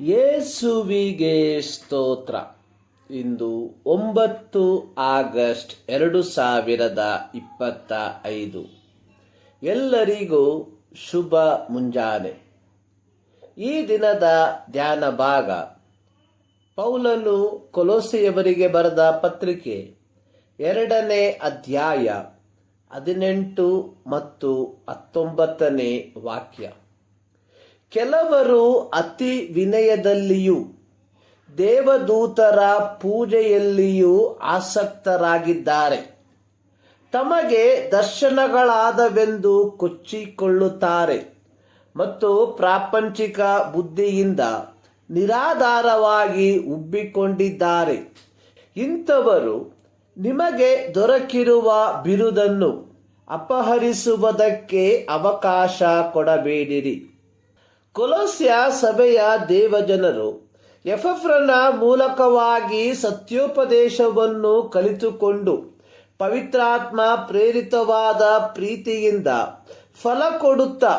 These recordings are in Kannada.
ಯೇಸುವಿಗೆ ಸ್ತೋತ್ರ. ಇಂದು 9 ಆಗಸ್ಟ್ 2025. ಎಲ್ಲರಿಗೂ ಶುಭ ಮುಂಜಾನೆ. ಈ ದಿನದ ಧ್ಯಾನ ಭಾಗ ಪೌಲನು ಕೊಲೊಸ್ಸೆಯವರಿಗೆ ಬರೆದ ಪತ್ರಿಕೆ 2ನೇ ಅಧ್ಯಾಯ 18 ಮತ್ತು 19ನೇ ವಾಕ್ಯ. ಕೆಲವರು ಅತಿ ವಿನಯದಲ್ಲಿಯೂ ದೇವದೂತರ ಪೂಜೆಯಲ್ಲಿಯೂ ಆಸಕ್ತರಾಗಿದ್ದಾರೆ. ತಮಗೆ ದರ್ಶನಗಳಾದವೆಂದು ಕೊಚ್ಚಿಕೊಳ್ಳುತ್ತಾರೆ ಮತ್ತು ಪ್ರಾಪಂಚಿಕ ಬುದ್ಧಿಯಿಂದ ನಿರಾಧಾರವಾಗಿ ಉಬ್ಬಿಕೊಂಡಿದ್ದಾರೆ. ಇಂಥವರು ನಿಮಗೆ ದೊರಕಿರುವ ಬಿರುದನ್ನು ಅಪಹರಿಸುವುದಕ್ಕೆ ಅವಕಾಶ ಕೊಡಬೇಡಿರಿ. ಕೊಲೊಸ್ಸೆ ಸಭೆಯ ದೇವಜನರು ಎಪಫ್ರನ ಮೂಲಕವಾಗಿ ಸತ್ಯೋಪದೇಶವನ್ನು ಕಲಿತುಕೊಂಡು ಪವಿತ್ರಾತ್ಮ ಪ್ರೇರಿತವಾದ ಪ್ರೀತಿಯಿಂದ ಫಲ ಕೊಡುತ್ತಾ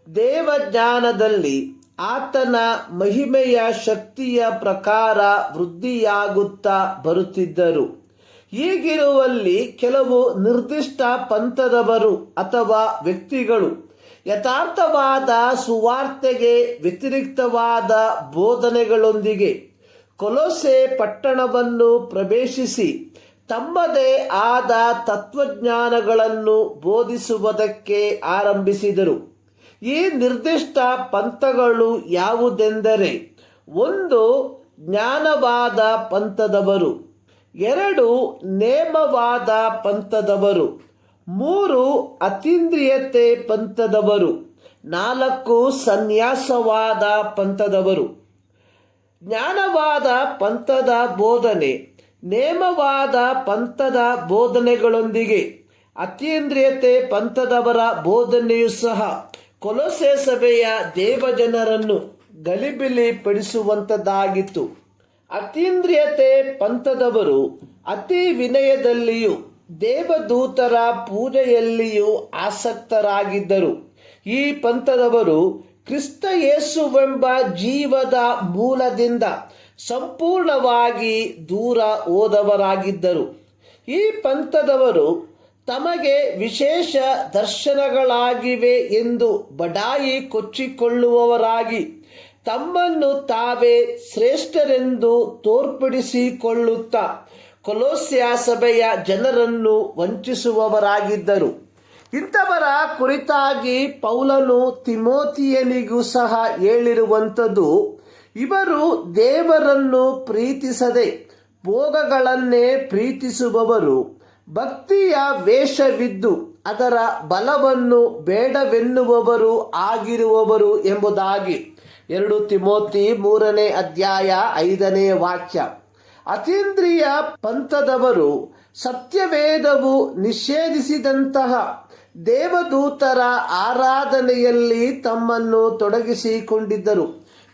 ದೇವಜ್ಞಾನದಲ್ಲಿ ಆತನ ಮಹಿಮೆಯ ಶಕ್ತಿಯ ಪ್ರಕಾರ ವೃದ್ಧಿಯಾಗುತ್ತಾ ಬರುತ್ತಿದ್ದರು. ಹೀಗಿರುವಲ್ಲಿ ಕೆಲವು ನಿರ್ದಿಷ್ಟ ಪಂಥದವರು ಅಥವಾ ವ್ಯಕ್ತಿಗಳು ಯಥಾರ್ಥವಾದ ಸುವಾರ್ತೆಗೆ ವ್ಯತಿರಿಕ್ತವಾದ ಬೋಧನೆಗಳೊಂದಿಗೆ ಕೊಲೊಸ್ಸೆ ಪಟ್ಟಣವನ್ನು ಪ್ರವೇಶಿಸಿ ತಮ್ಮದೇ ಆದ ತತ್ವಜ್ಞಾನಗಳನ್ನು ಬೋಧಿಸುವುದಕ್ಕೆ ಆರಂಭಿಸಿದರು. ಈ ನಿರ್ದಿಷ್ಟ ಪಂಥಗಳು ಯಾವುದೆಂದರೆ: 1. ಜ್ಞಾನವಾದ ಪಂಥದವರು. 2. ನೇಮವಾದ ಪಂಥದವರು. 3. ಅತೀಂದ್ರಿಯತೆ ಪಂಥದವರು. 4. ಸನ್ಯಾಸವಾದ ಪಂಥದವರು. ಜ್ಞಾನವಾದ ಪಂಥದ ಬೋಧನೆ ನೇಮವಾದ ಪಂಥದ ಬೋಧನೆಗಳೊಂದಿಗೆ ಅತೀಂದ್ರಿಯತೆ ಪಂಥದವರ ಬೋಧನೆಯೂ ಸಹ ಕೊಲೊಸ್ಸೆ ಸಭೆಯ ದೇವಜನರನ್ನು ಗಲಿಬಿಲಿ ಪಡಿಸುವಂಥದ್ದಾಗಿತ್ತು. ಅತೀಂದ್ರಿಯತೆ ಪಂಥದವರು ಅತಿ ವಿನಯದಲ್ಲಿಯೂ ದೇವದೂತರ ಪೂಜೆಯಲ್ಲಿಯೂ ಆಸಕ್ತರಾಗಿದ್ದರು. ಈ ಪಂಥದವರು ಕ್ರಿಸ್ತ ಯೇಸುವೆಂಬ ಜೀವದ ಮೂಲದಿಂದ ಸಂಪೂರ್ಣವಾಗಿ ದೂರ ಹೋದವರಾಗಿದ್ದರು. ಈ ಪಂಥದವರು ತಮಗೆ ವಿಶೇಷ ದರ್ಶನಗಳಾಗಿವೆ ಎಂದು ಬಡಾಯಿ ಕೊಚ್ಚಿಕೊಳ್ಳುವವರಾಗಿ ತಮ್ಮನ್ನು ತಾವೇ ಶ್ರೇಷ್ಠರೆಂದು ತೋರ್ಪಡಿಸಿಕೊಳ್ಳುತ್ತಾ ಕೊಲೊಸ್ಸೆ ಸಭೆಯ ಜನರನ್ನು ವಂಚಿಸುವವರಾಗಿದ್ದರು. ಇಂಥವರ ಕುರಿತಾಗಿ ಪೌಲನು ತಿಮೋಥಿಯನಿಗೂ ಸಹ ಹೇಳಿರುವಂಥದ್ದು: ಇವರು ದೇವರನ್ನು ಪ್ರೀತಿಸದೆ ಭೋಗಗಳನ್ನೇ ಪ್ರೀತಿಸುವವರು, ಭಕ್ತಿಯ ವೇಷವಿದ್ದು ಅದರ ಬಲವನ್ನು ಬೇಡವೆನ್ನುವವರು ಆಗಿರುವವರು ಎಂಬುದಾಗಿ 2 ತಿಮೋಥಿ 3ನೇ ಅಧ್ಯಾಯ 5ನೇ ವಾಕ್ಯ. ಅತೀಂದ್ರಿಯ ಪಂಥದವರು ಸತ್ಯವೇದವು ನಿಷೇಧಿಸಿದಂತಹ ದೇವದೂತರ ಆರಾಧನೆಯಲ್ಲಿ ತಮ್ಮನ್ನು ತೊಡಗಿಸಿಕೊಂಡಿದ್ದರು.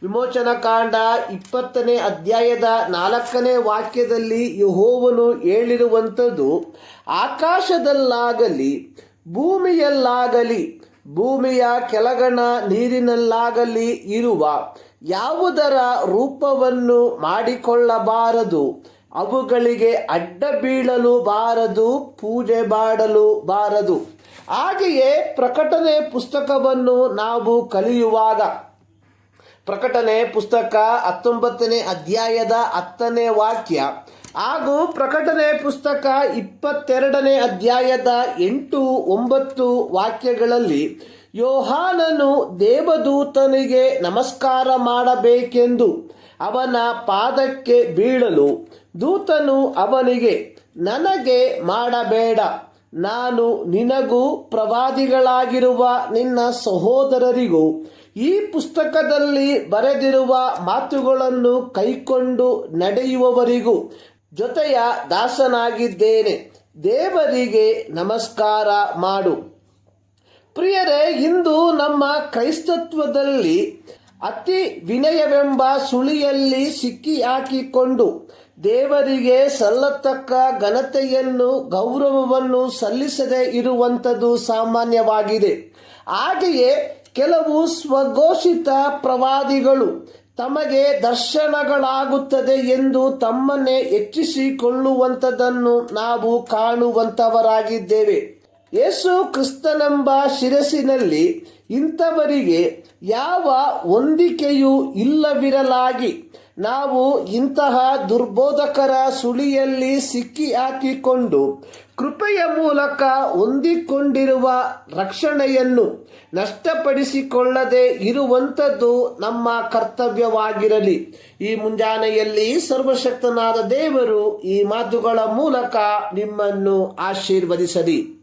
ವಿಮೋಚನಕಾಂಡ 20ನೇ ಅಧ್ಯಾಯದ 4ನೇ ವಾಕ್ಯದಲ್ಲಿ ಯೆಹೋವನು ಹೇಳಿರುವಂಥದ್ದು: ಆಕಾಶದಲ್ಲಾಗಲಿ ಭೂಮಿಯಲ್ಲಾಗಲಿ ಭೂಮಿಯ ಕೆಳಗಣ ನೀರಿನಲ್ಲಾಗಲಿ ಇರುವ ಯಾವುದರ ರೂಪವನ್ನು ಮಾಡಿಕೊಳ್ಳಬಾರದು, ಅವುಗಳಿಗೆ ಅಡ್ಡ ಬೀಳಲು ಬಾರದು, ಪೂಜೆ ಮಾಡಲು ಬಾರದು. ಹಾಗೆಯೇ ಪ್ರಕಟಣೆ ಪುಸ್ತಕವನ್ನು ನಾವು ಕಲಿಯುವಾಗ ಪ್ರಕಟಣೆ ಪುಸ್ತಕ 19ನೇ ಅಧ್ಯಾಯದ 10ನೇ ವಾಕ್ಯ ಹಾಗೂ ಪ್ರಕಟಣೆ ಪುಸ್ತಕ 22ನೇ ಅಧ್ಯಾಯದ 8, 9 ವಾಕ್ಯಗಳಲ್ಲಿ ಯೋಹಾನನು ದೇವದೂತನಿಗೆ ನಮಸ್ಕಾರ ಮಾಡಬೇಕೆಂದು ಅವನ ಪಾದಕ್ಕೆ ಬೀಳಲು ದೂತನು ಅವನಿಗೆ, ನನಗೆ ಮಾಡಬೇಡ, ನಾನು ನಿನಗೂ ಪ್ರವಾದಿಗಳಾಗಿರುವ ನಿನ್ನ ಸಹೋದರರಿಗೂ ಈ ಪುಸ್ತಕದಲ್ಲಿ ಬರೆದಿರುವ ಮಾತುಗಳನ್ನು ಕೈಕೊಂಡು ನಡೆಯುವವರಿಗೂ ಜೊತೆಯ ದಾಸನಾಗಿದ್ದೇನೆ, ದೇವರಿಗೆ ನಮಸ್ಕಾರ ಮಾಡು. ಪ್ರಿಯರೇ, ಇಂದು ನಮ್ಮ ಕ್ರೈಸ್ತತ್ವದಲ್ಲಿ ಅತಿ ವಿನಯವೆಂಬ ಸುಳಿಯಲ್ಲಿ ಸಿಕ್ಕಿ ಹಾಕಿಕೊಂಡು ದೇವರಿಗೆ ಸಲ್ಲತಕ್ಕ ಘನತೆಯನ್ನು ಗೌರವವನ್ನು ಸಲ್ಲಿಸದೇ ಇರುವಂಥದ್ದು ಸಾಮಾನ್ಯವಾಗಿದೆ. ಹಾಗೆಯೇ ಕೆಲವು ಸ್ವಘೋಷಿತ ಪ್ರವಾದಿಗಳು ತಮಗೆ ದರ್ಶನಗಳಾಗುತ್ತದೆ ಎಂದು ತಮ್ಮನ್ನೇ ಹೆಚ್ಚಿಸಿಕೊಳ್ಳುವಂಥದ್ದನ್ನು ನಾವು ಕಾಣುವಂಥವರಾಗಿದ್ದೇವೆ. ಯೇಸು ಕ್ರಿಸ್ತನೆಂಬ ಶಿರಸ್ಸಿನಲ್ಲಿ ಇಂಥವರಿಗೆ ಯಾವ ಹೊಂದಿಕೆಯೂ ಇಲ್ಲವಿರಲಾಗಿ ನಾವು ಇಂತಹ ದುರ್ಬೋಧಕರ ಸುಳಿಯಲ್ಲಿ ಸಿಕ್ಕಿ ಹಾಕಿಕೊಂಡು ಕೃಪೆಯ ಮೂಲಕ ಹೊಂದಿಕೊಂಡಿರುವ ರಕ್ಷಣೆಯನ್ನು ನಷ್ಟಪಡಿಸಿಕೊಳ್ಳದೆ ಇರುವಂಥದ್ದು ನಮ್ಮ ಕರ್ತವ್ಯವಾಗಿರಲಿ. ಈ ಮುಂಜಾನೆಯಲ್ಲಿ ಸರ್ವಶಕ್ತನಾದ ದೇವರು ಈ ಮಾತುಗಳ ಮೂಲಕ ನಿಮ್ಮನ್ನು ಆಶೀರ್ವದಿಸಲಿ.